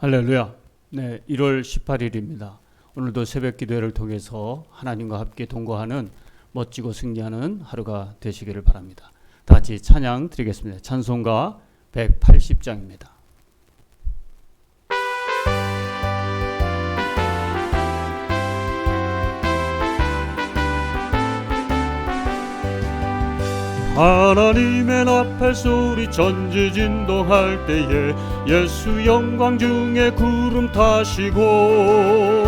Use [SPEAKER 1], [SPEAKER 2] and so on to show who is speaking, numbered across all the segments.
[SPEAKER 1] 할렐루야. 네, 1월 18일입니다. 오늘도 새벽 기도회를 통해서 하나님과 함께 동거하는 멋지고 승리하는 하루가 되시기를 바랍니다. 다 같이 찬양 드리겠습니다. 찬송가 180장입니다. 하나님의 나팔 소리 전지진동할 때에 예수 영광 중에 구름 타시고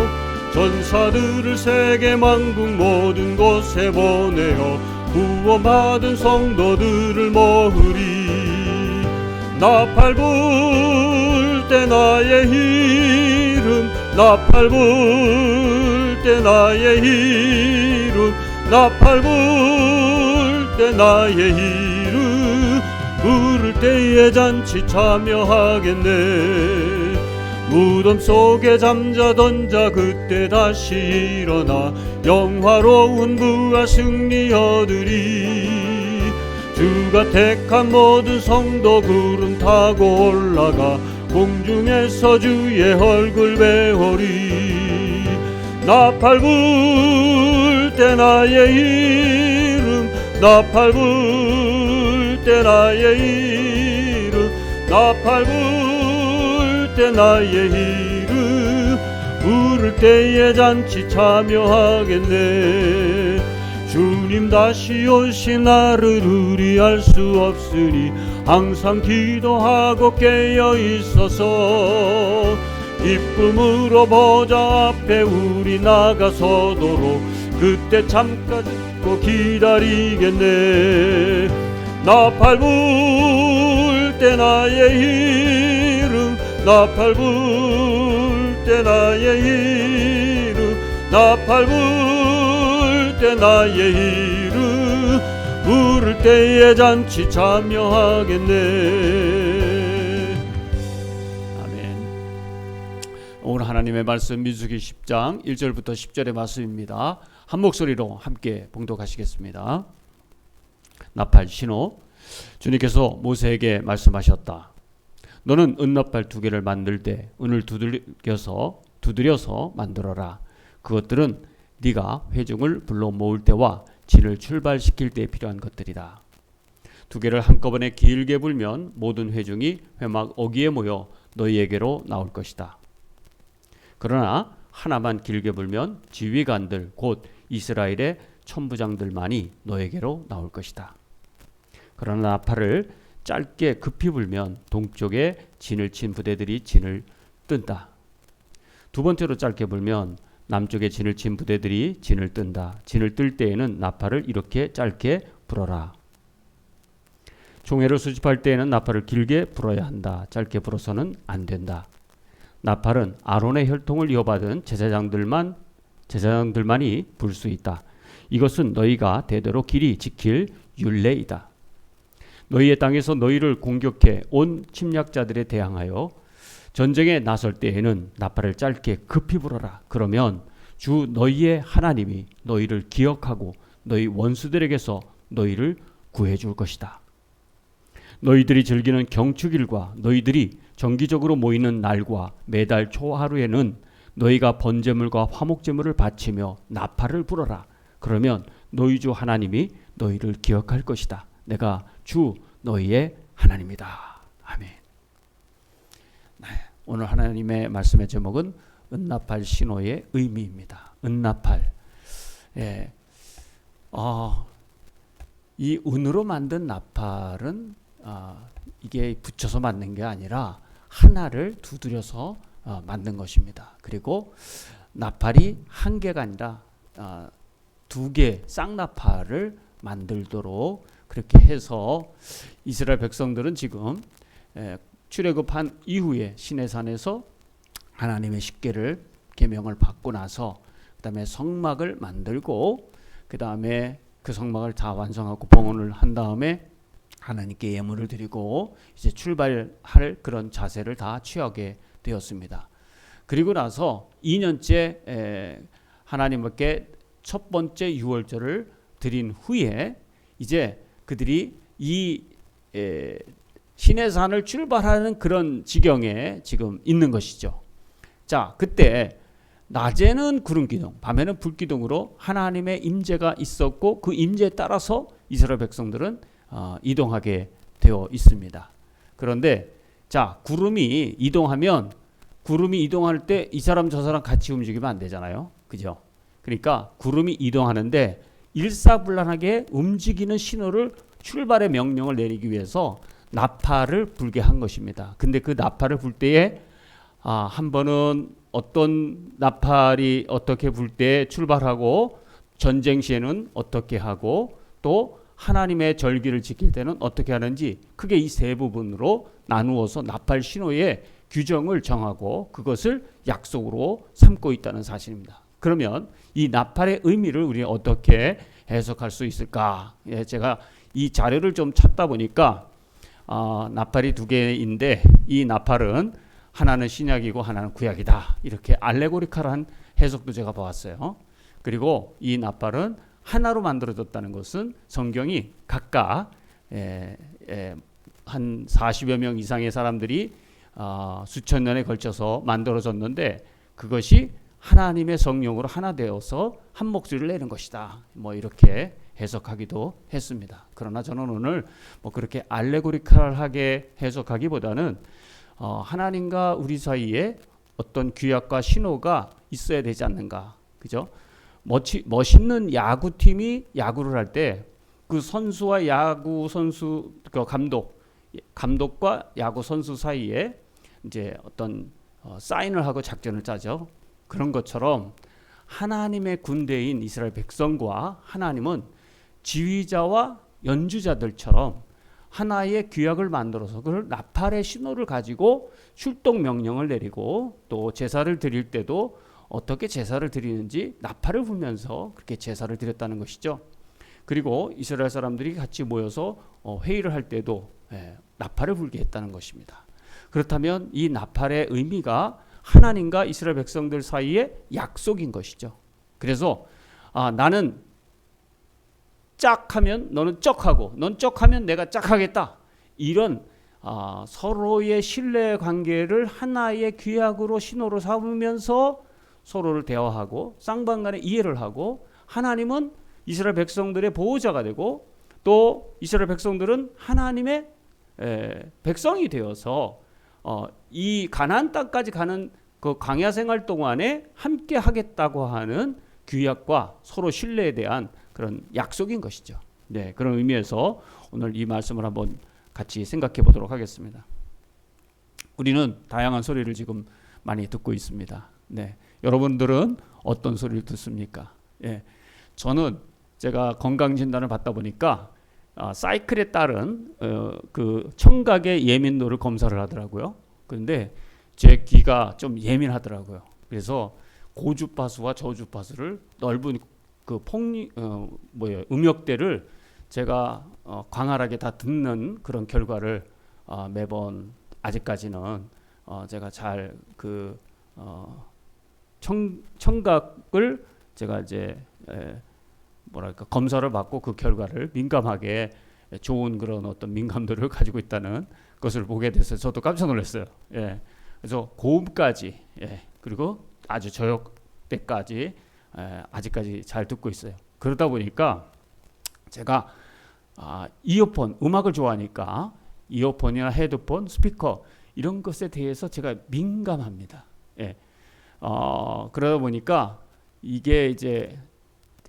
[SPEAKER 1] 전사들을 세계 만국 모든 곳에 보내어 구원받은 성도들을 모으리. 나팔 불 때 나의 이름, 나팔 불 때 나의 이름, 나팔 불 때 나의 이름 부를 때에 잔치 참여하겠네. 무덤 속에 잠자던 자 그때 다시 일어나 영화로운 부활 승리 얻으리. 주가 택한 모든 성도 구름 타고 올라가 공중에서 주의 얼굴 배우리. 나팔 불 때 나의 이름, 나팔 불 때 나의 이름, 나팔 불 때 나의 이름 부를 때에 잔치 참여하겠네. 주님 다시 오신 날을 우리 알 수 없으니 항상 기도하고 깨어 있어서 기쁨으로 보좌 앞에 우리 나가서도록 그때 잠깐 기다리겠네. 나팔 불 때 나의 이름, 나팔 불 때 나의 이름, 나팔 불 때 나의 이름 부를 때에 잔치 참여하겠네. 아멘. 오늘 하나님의 말씀 민수기 10장 1절부터 10절의 말씀입니다. 한 목소리로 함께 봉독하시겠습니다. 나팔 신호. 주님께서 모세에게 말씀하셨다. 너는 은나팔 2개를 만들 때 은을 두드려서 만들어라. 그것들은 네가 회중을 불러 모을 때와 진을 출발시킬 때 필요한 것들이다. 2개를 한꺼번에 길게 불면 모든 회중이 회막 어귀에 모여 너희에게로 나올 것이다. 그러나 하나만 길게 불면 지휘관들 곧 이스라엘의 천부장들만이 너에게로 나올 것이다. 그러나 나팔을 짧게 급히 불면 동쪽에 진을 친 부대들이 진을 뜬다. 두 번째로 짧게 불면 남쪽에 진을 친 부대들이 진을 뜬다. 진을 뜰 때에는 나팔을 이렇게 짧게 불어라. 총회를 수집할 때에는 나팔을 길게 불어야 한다. 짧게 불어서는 안 된다. 나팔은 아론의 혈통을 이어받은 제사장들만이 불 수 있다. 이것은 너희가 대대로 길이 지킬 율례이다. 너희의 땅에서 너희를 공격해 온 침략자들에 대항하여 전쟁에 나설 때에는 나팔을 짧게 급히 불어라. 그러면 주 너희의 하나님이 너희를 기억하고 너희 원수들에게서 너희를 구해줄 것이다. 너희들이 즐기는 경축일과 너희들이 정기적으로 모이는 날과 매달 초하루에는 너희가 번제물과 화목제물을 바치며 나팔을 불어라. 그러면 너희 주 하나님이 너희를 기억할 것이다. 내가 주 너희의 하나님이다. 아멘. 네, 오늘 하나님의 말씀의 제목은 은나팔 신호의 의미입니다. 은나팔. 예. 이 은으로 만든 나팔은 이게 붙여서 만든 게 아니라 하나를 두드려서 만든 것입니다. 그리고 나팔이 한 개가 아니라 2개 쌍나팔을 만들도록 그렇게 해서 이스라엘 백성들은 지금 출애굽한 이후에 시내산에서 하나님의 십계를 계명을 받고 나서 그 다음에 성막을 만들고 그 다음에 그 성막을 다 완성하고 봉헌을 한 다음에 하나님께 예물을 드리고 이제 출발할 그런 자세를 다 취하게 되었습니다. 그리고 나서 2년째 하나님께 첫 번째 유월절을 드린 후에 이제 그들이 이 신의 산을 출발하는 그런 지경에 지금 있는 것이죠. 자, 그때 낮에는 구름 기둥, 밤에는 불 기둥으로 하나님의 임재가 있었고 그 임재에 따라서 이스라엘 백성들은 이동하게 되어 있습니다. 그런데 자, 구름이 이동할 때 이 사람 저 사람 같이 움직이면 안 되잖아요. 그죠? 그러니까 구름이 이동하는데 일사불란하게 움직이는 신호를 출발의 명령을 내리기 위해서 나팔을 불게 한 것입니다. 근데 그 나팔을 불 때에 한 번은 어떤 나팔이 어떻게 불 때 출발하고 전쟁 시에는 어떻게 하고 또 하나님의 절기를 지킬 때는 어떻게 하는지 크게 이 세 부분으로 나누어서 나팔 신호의 규정을 정하고 그것을 약속으로 삼고 있다는 사실입니다. 그러면 이 나팔의 의미를 우리는 어떻게 해석할 수 있을까? 제가 이 자료를 좀 찾다 보니까 나팔이 두 개인데 이 나팔은 하나는 신약이고 하나는 구약이다. 이렇게 알레고리칼한 해석도 제가 보았어요. 그리고 이 나팔은 하나로 만들어졌다는 것은 성경이 각각 한 40여 명 이상의 사람들이 수천 년에 걸쳐서 만들어졌는데 그것이 하나님의 성령으로 하나 되어서 한 목소리를 내는 것이다. 뭐 이렇게 해석하기도 했습니다. 그러나 저는 오늘 뭐 그렇게 알레고리칼하게 해석하기보다는 하나님과 우리 사이에 어떤 규약과 신호가 있어야 되지 않는가, 그죠? 멋있는 야구팀이 야구를 할 때 그 선수와 야구 선수 그 감독과 야구 선수 사이에 이제 어떤 사인을 하고 작전을 짜죠. 그런 것처럼 하나님의 군대인 이스라엘 백성과 하나님은 지휘자와 연주자들처럼 하나의 규약을 만들어서 그걸 나팔의 신호를 가지고 출동 명령을 내리고 또 제사를 드릴 때도 어떻게 제사를 드리는지 나팔을 불면서 그렇게 제사를 드렸다는 것이죠. 그리고 이스라엘 사람들이 같이 모여서 회의를 할 때도 나팔을 불게 했다는 것입니다. 그렇다면 이 나팔의 의미가 하나님과 이스라엘 백성들 사이의 약속인 것이죠. 그래서 나는 짝하면 너는 쩍하고 넌 쩍하면 내가 짝하겠다. 이런 서로의 신뢰 관계를 하나의 규약으로 신호로 삼으면서 서로를 대화하고 쌍방간에 이해를 하고 하나님은 이스라엘 백성들의 보호자가 되고 또 이스라엘 백성들은 하나님의 백성이 되어서 이 가나안 땅까지 가는 그 광야 생활 동안에 함께 하겠다고 하는 규약과 서로 신뢰에 대한 그런 약속인 것이죠. 네, 그런 의미에서 오늘 이 말씀을 한번 같이 생각해 보도록 하겠습니다. 우리는 다양한 소리를 지금 많이 듣고 있습니다. 네, 여러분들은 어떤 소리를 듣습니까? 예, 저는 제가 건강 진단을 받다 보니까 사이클에 따른 그 청각의 예민도를 검사를 하더라고요. 그런데 제 귀가 좀 예민하더라고요. 그래서 고주파수와 저주파수를 넓은 그 음역대를 제가 광활하게 다 듣는 그런 결과를 매번 아직까지는 제가 잘 그 청각을 제가 이제 뭐랄까 검사를 받고 그 결과를 민감하게 좋은 그런 어떤 민감도를 가지고 있다는 것을 보게 돼서 저도 깜짝 놀랐어요. 예. 그래서 고음까지 그리고 아주 저역대까지 아직까지 잘 듣고 있어요. 그러다 보니까 제가 이어폰 음악을 좋아하니까 이어폰이나 헤드폰, 스피커 이런 것에 대해서 제가 민감합니다. 예. 그러다 보니까 이게 이제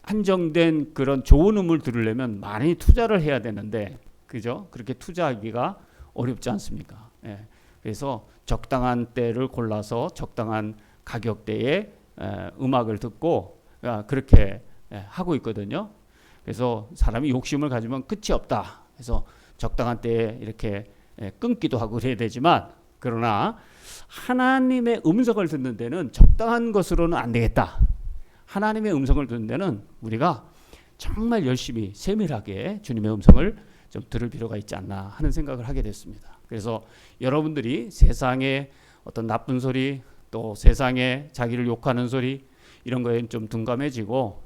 [SPEAKER 1] 한정된 그런 좋은 음을 들으려면 많이 투자를 해야 되는데 그죠? 그렇게 투자하기가 어렵지 않습니까? 예. 그래서 적당한 때를 골라서 적당한 가격대에 음악을 듣고 그렇게 하고 있거든요. 그래서 사람이 욕심을 가지면 끝이 없다. 그래서 적당한 때에 이렇게 끊기도 하고 그래야 되지만 그러나 하나님의 음성을 듣는 데는 적당한 것으로는 안 되겠다. 하나님의 음성을 듣는 데는 우리가 정말 열심히 세밀하게 주님의 음성을 좀 들을 필요가 있지 않나 하는 생각을 하게 됐습니다. 그래서 여러분들이 세상의 어떤 나쁜 소리 또 세상에 자기를 욕하는 소리 이런 거에 좀 둔감해지고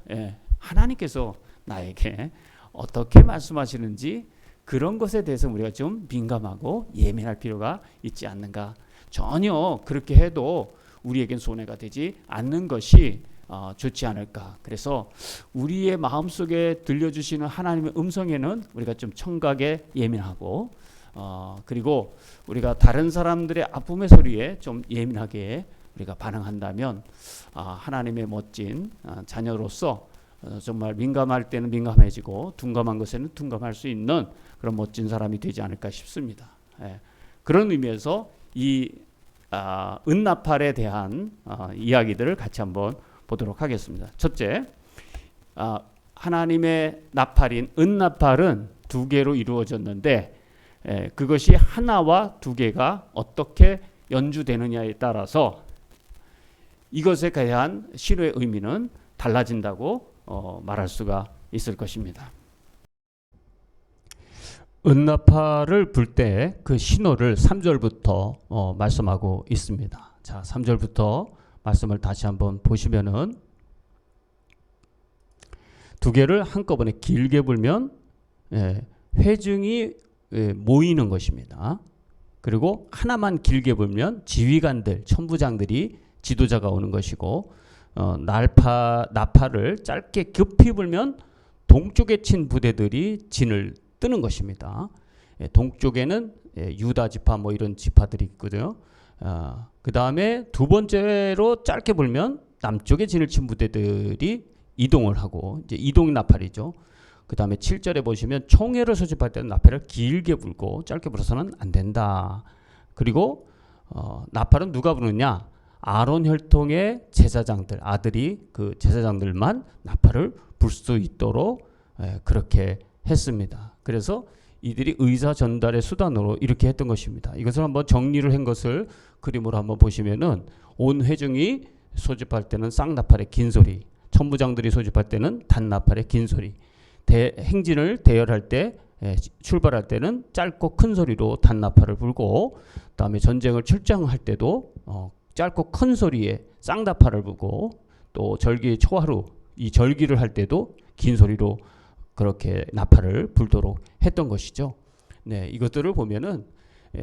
[SPEAKER 1] 하나님께서 나에게 어떻게 말씀하시는지 그런 것에 대해서 우리가 좀 민감하고 예민할 필요가 있지 않는가. 전혀 그렇게 해도 우리에겐 손해가 되지 않는 것이 좋지 않을까. 그래서 우리의 마음속에 들려주시는 하나님의 음성에는 우리가 좀 청각에 예민하고 그리고 우리가 다른 사람들의 아픔의 소리에 좀 예민하게 우리가 반응한다면 하나님의 멋진 자녀로서 정말 민감할 때는 민감해지고 둔감한 것에는 둔감할 수 있는 그런 멋진 사람이 되지 않을까 싶습니다. 그런 의미에서 이 은나팔에 대한 이야기들을 같이 한번 보도록 하겠습니다. 첫째, 하나님의 나팔인 은나팔은 두 개로 이루어졌는데 그것이 하나와 두 개가 어떻게 연주되느냐에 따라서 이것에 대한 신호의 의미는 달라진다고 말할 수가 있을 것입니다. 은나팔을 불 때 그 신호를 3절부터 말씀하고 있습니다. 자, 3절부터 말씀을 다시 한번 보시면은 두 개를 한꺼번에 길게 불면 회중이 모이는 것입니다. 그리고 하나만 길게 불면 지휘관들, 천부장들이 지도자가 오는 것이고 나팔을 짧게 급히 불면 동쪽에 친 부대들이 진을 뜨는 것입니다. 동쪽에는 유다 지파 뭐 이런 지파들이 있거든요. 그 다음에 두 번째로 짧게 불면 남쪽에 진을 친 부대들이 이동을 하고 이제 이동 나팔이죠. 그 다음에 7절에 보시면 총회를 소집할 때는 나팔을 길게 불고 짧게 불어서는 안 된다. 그리고 나팔은 누가 부르느냐? 아론 혈통의 제사장들, 아들이 그 제사장들만 나팔을 불 수 있도록 그렇게 했습니다. 그래서 이들이 의사 전달의 수단으로 이렇게 했던 것입니다. 이것을 한번 정리를 한 것을 그림으로 한번 보시면은 온 회중이 소집할 때는 쌍나팔의 긴 소리, 천부장들이 소집할 때는 단나팔의 긴 소리, 행진을 대열할 때 출발할 때는 짧고 큰 소리로 단나팔을 불고, 그다음에 전쟁을 출장할 때도 짧고 큰 소리에 쌍나팔을 불고, 또 절기 초하루 이 절기를 할 때도 긴 소리로 그렇게 나팔을 불도록 했던 것이죠. 네, 이것들을 보면은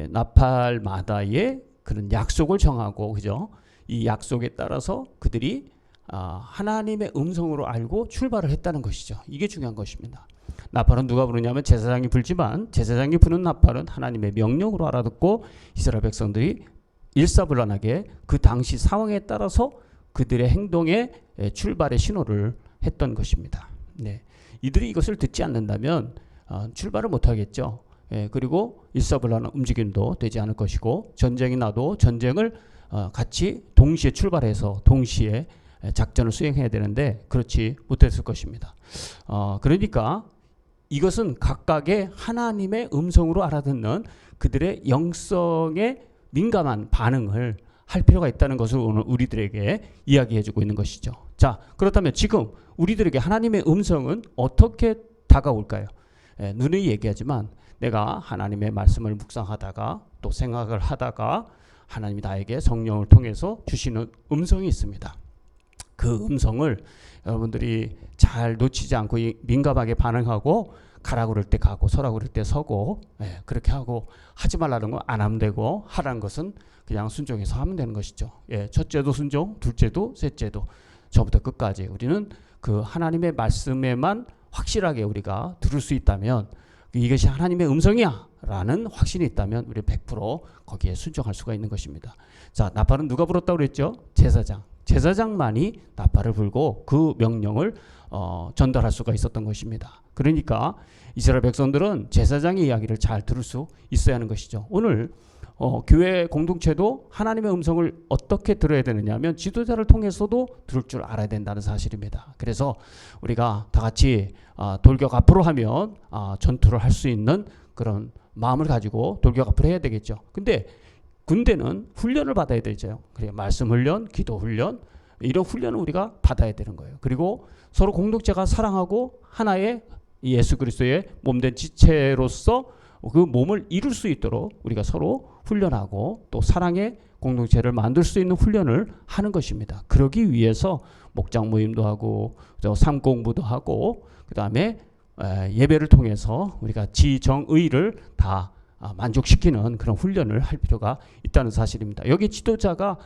[SPEAKER 1] 나팔마다의 그런 약속을 정하고, 그죠? 이 약속에 따라서 그들이 하나님의 음성으로 알고 출발을 했다는 것이죠. 이게 중요한 것입니다. 나팔은 누가 부르냐면 제사장이 불지만 제사장이 부는 나팔은 하나님의 명령으로 알아듣고 이스라엘 백성들이 일사불란하게 그 당시 상황에 따라서 그들의 행동의 출발의 신호를 했던 것입니다. 네. 이들이 이것을 듣지 않는다면 출발을 못하겠죠. 그리고 일사불란한 움직임도 되지 않을 것이고, 전쟁이 나도 전쟁을 같이 동시에 출발해서 동시에 작전을 수행해야 되는데 그렇지 못했을 것입니다. 그러니까 이것은 각각의 하나님의 음성으로 알아듣는 그들의 영성에 민감한 반응을 할 필요가 있다는 것을 오늘 우리들에게 이야기해주고 있는 것이죠. 자, 그렇다면 지금 우리들에게 하나님의 음성은 어떻게 다가올까요? 누누이 얘기하지만 내가 하나님의 말씀을 묵상하다가 또 생각을 하다가 하나님이 나에게 성령을 통해서 주시는 음성이 있습니다. 그 음성을 여러분들이 잘 놓치지 않고 민감하게 반응하고, 가라 그럴 때 가고 서라 그럴 때 서고, 그렇게 하고, 하지 말라는 건 안 하면 되고, 하라는 것은 그냥 순종해서 하면 되는 것이죠. 첫째도 순종, 둘째도, 셋째도 처음부터 끝까지 우리는 그 하나님의 말씀에만 확실하게 우리가 들을 수 있다면, 이것이 하나님의 음성이야 라는 확신이 있다면 우리 100% 거기에 순종할 수가 있는 것입니다. 자, 나팔은 누가 불었다고 그랬죠? 제사장만이 나팔을 불고 그 명령을 전달할 수가 있었던 것입니다. 그러니까 이스라엘 백성들은 제사장의 이야기를 잘 들을 수 있어야 하는 것이죠. 오늘 교회 공동체도 하나님의 음성을 어떻게 들어야 되느냐 하면 지도자를 통해서도 들을 줄 알아야 된다는 사실입니다. 그래서 우리가 다 같이 돌격 앞으로 하면 전투를 할 수 있는 그런 마음을 가지고 돌격 앞으로 해야 되겠죠. 근데 군대는 훈련을 받아야 되죠. 그래, 말씀 훈련, 기도 훈련, 이런 훈련을 우리가 받아야 되는 거예요. 그리고 서로 공동체가 사랑하고 하나의 예수 그리스도의 몸된 지체로서 그 몸을 이룰 수 있도록 우리가 서로 훈련하고 또 사랑의 공동체를 만들 수 있는 훈련을 하는 것입니다. 그러기 위해서 목장 모임도 하고 삶 공부도 하고, 그 다음에 예배를 통해서 우리가 지정의를 다 만족시키는 그런 훈련을 할 필요가 있다는 사실입니다. 여기 지도자가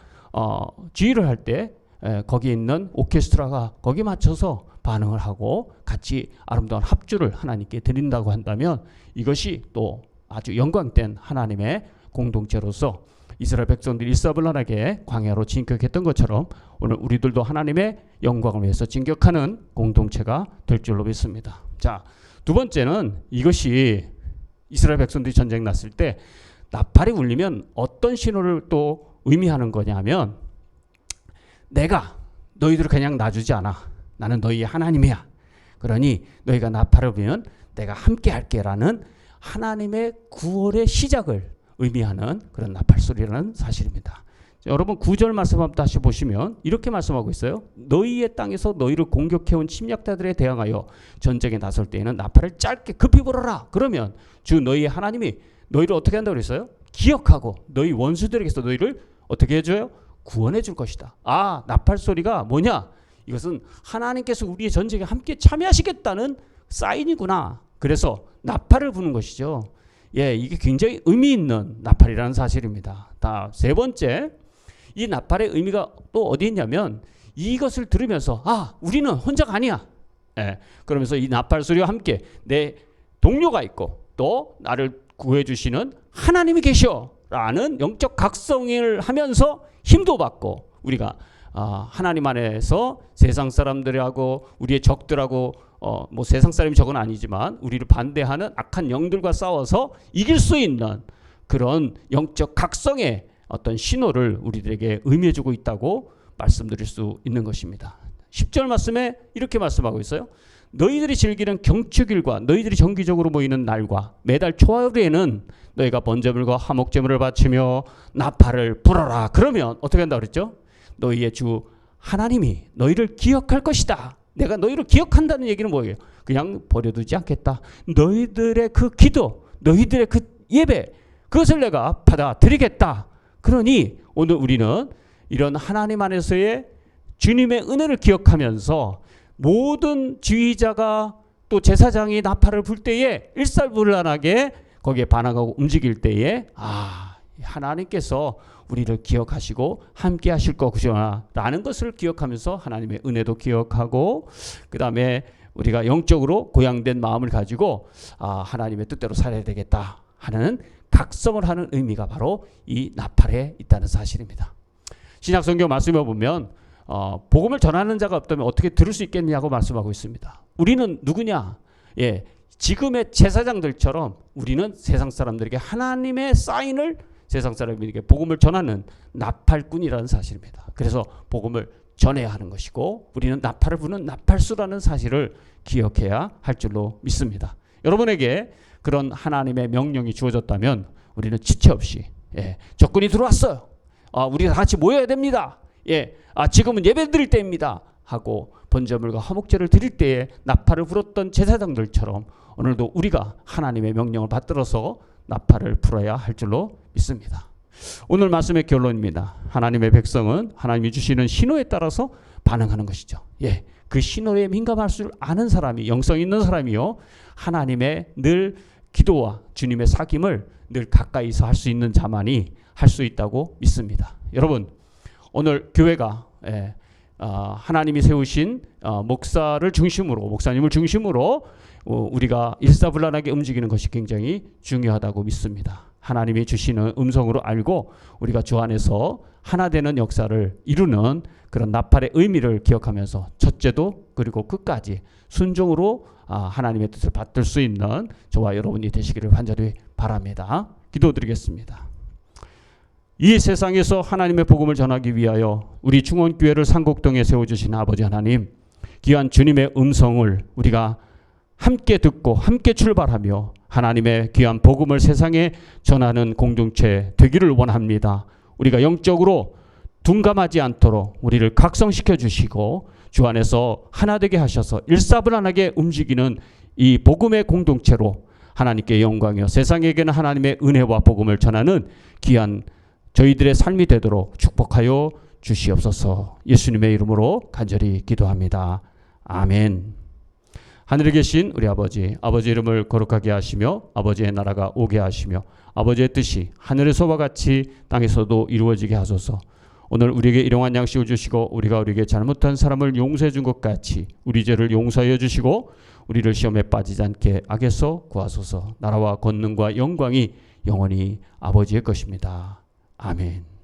[SPEAKER 1] 지휘를 할 때 거기 있는 오케스트라가 거기에 맞춰서 반응을 하고 같이 아름다운 합주를 하나님께 드린다고 한다면 이것이 또 아주 영광된 하나님의 공동체로서 이스라엘 백성들이 일사불란하게 광야로 진격했던 것처럼 오늘 우리들도 하나님의 영광을 위해서 진격하는 공동체가 될 줄로 믿습니다. 자, 두 번째는 이것이 이스라엘 백성들이 전쟁 났을 때 나팔이 울리면 어떤 신호를 또 의미하는 거냐면 내가 너희들을 그냥 놔주지 않아. 나는 너희의 하나님이야. 그러니 너희가 나팔을 불면 내가 함께 할게라는 하나님의 구원의 시작을 의미하는 그런 나팔 소리라는 사실입니다. 자, 여러분 9절 말씀 한번 다시 보시면 이렇게 말씀하고 있어요. 너희의 땅에서 너희를 공격해온 침략자들에 대항하여 전쟁에 나설 때에는 나팔을 짧게 급히 불어라. 그러면 주 너희의 하나님이 너희를 어떻게 한다고 그랬어요? 기억하고 너희 원수들에게서 너희를 어떻게 해줘요? 구원해 줄 것이다. 아, 나팔 소리가 뭐냐? 이것은 하나님께서 우리의 전쟁에 함께 참여하시겠다는 사인이구나. 그래서 나팔을 부는 것이죠. 예, 이게 굉장히 의미 있는 나팔이라는 사실입니다. 세 번째, 이 나팔의 의미가 또 어디 있냐면 이것을 들으면서 우리는 혼자가 아니야. 예, 그러면서 이 나팔 소리와 함께 내 동료가 있고 또 나를 구해주시는 하나님이 계셔라는 영적 각성을 하면서 힘도 받고 우리가 하나님 안에서 세상 사람들하고 우리의 적들하고 뭐 세상 사람이 적은 아니지만 우리를 반대하는 악한 영들과 싸워서 이길 수 있는 그런 영적 각성의 어떤 신호를 우리들에게 의미해주고 있다고 말씀드릴 수 있는 것입니다. 10절 말씀에 이렇게 말씀하고 있어요. 너희들이 즐기는 경축일과 너희들이 정기적으로 모이는 날과 매달 초하루에는 너희가 번제물과 화목제물을 바치며 나팔을 불어라. 그러면 어떻게 한다고 그랬죠? 너희의 주 하나님이 너희를 기억할 것이다. 내가 너희를 기억한다는 얘기는 뭐예요? 그냥 버려두지 않겠다. 너희들의 그 기도, 너희들의 그 예배, 그것을 내가 받아들이겠다. 그러니 오늘 우리는 이런 하나님 안에서의 주님의 은혜를 기억하면서 모든 지휘자가 또 제사장이 나팔을 불 때에 일사불란하게 거기에 반응하고 움직일 때에 하나님께서 우리를 기억하시고 함께 하실 거구나 라는 것을 기억하면서 하나님의 은혜도 기억하고 그 다음에 우리가 영적으로 고양된 마음을 가지고 하나님의 뜻대로 살아야 되겠다 하는 각성을 하는 의미가 바로 이 나팔에 있다는 사실입니다. 신약성경 말씀에 보면 복음을 전하는 자가 없다면 어떻게 들을 수 있겠냐고 말씀하고 있습니다. 우리는 누구냐? 예, 지금의 제사장들처럼 우리는 세상 사람들에게 하나님의 사인을 세상 사람에게 복음을 전하는 나팔꾼이라는 사실입니다. 그래서 복음을 전해야 하는 것이고 우리는 나팔을 부는 나팔수라는 사실을 기억해야 할 줄로 믿습니다. 여러분에게 그런 하나님의 명령이 주어졌다면 우리는 지체 없이 적군이 들어왔어요. 우리가 다 같이 모여야 됩니다. 지금은 예배 드릴 때입니다. 하고 번제물과 화목제를 드릴 때에 나팔을 불었던 제사장들처럼 오늘도 우리가 하나님의 명령을 받들어서 나팔을 불어야 할 줄로 믿습니다. 오늘 말씀의 결론입니다. 하나님의 백성은 하나님이 주시는 신호에 따라서 반응하는 것이죠. 그 신호에 민감할 줄 아는 사람이 영성 있는 사람이요 하나님의 늘 기도와 주님의 사귐을 늘 가까이서 할 수 있는 자만이 할 수 있다고 믿습니다. 여러분 오늘 교회가 하나님이 세우신 목사님을 중심으로 우리가 일사불란하게 움직이는 것이 굉장히 중요하다고 믿습니다. 하나님이 주시는 음성으로 알고 우리가 주 안에서 하나 되는 역사를 이루는 그런 나팔의 의미를 기억하면서 첫째도 그리고 끝까지 순종으로 하나님의 뜻을 받들 수 있는 저와 여러분이 되시기를 간절히 바랍니다. 기도드리겠습니다. 이 세상에서 하나님의 복음을 전하기 위하여 우리 중원교회를 상곡동에 세워주신 아버지 하나님, 귀한 주님의 음성을 우리가 함께 듣고 함께 출발하며 하나님의 귀한 복음을 세상에 전하는 공동체 되기를 원합니다. 우리가 영적으로 둔감하지 않도록 우리를 각성시켜 주시고 주 안에서 하나 되게 하셔서 일사불란하게 움직이는 이 복음의 공동체로 하나님께 영광이요 세상에게는 하나님의 은혜와 복음을 전하는 귀한 저희들의 삶이 되도록 축복하여 주시옵소서. 예수님의 이름으로 간절히 기도합니다. 아멘. 하늘에 계신 우리 아버지, 아버지 이름을 거룩하게 하시며 아버지의 나라가 오게 하시며 아버지의 뜻이 하늘에서와 같이 땅에서도 이루어지게 하소서. 오늘 우리에게 일용할 양식을 주시고 우리가 우리에게 잘못한 사람을 용서해 준 것 같이 우리 죄를 용서하여 주시고 우리를 시험에 빠지지 않게 악에서 구하소서. 나라와 권능과 영광이 영원히 아버지의 것입니다. 아멘.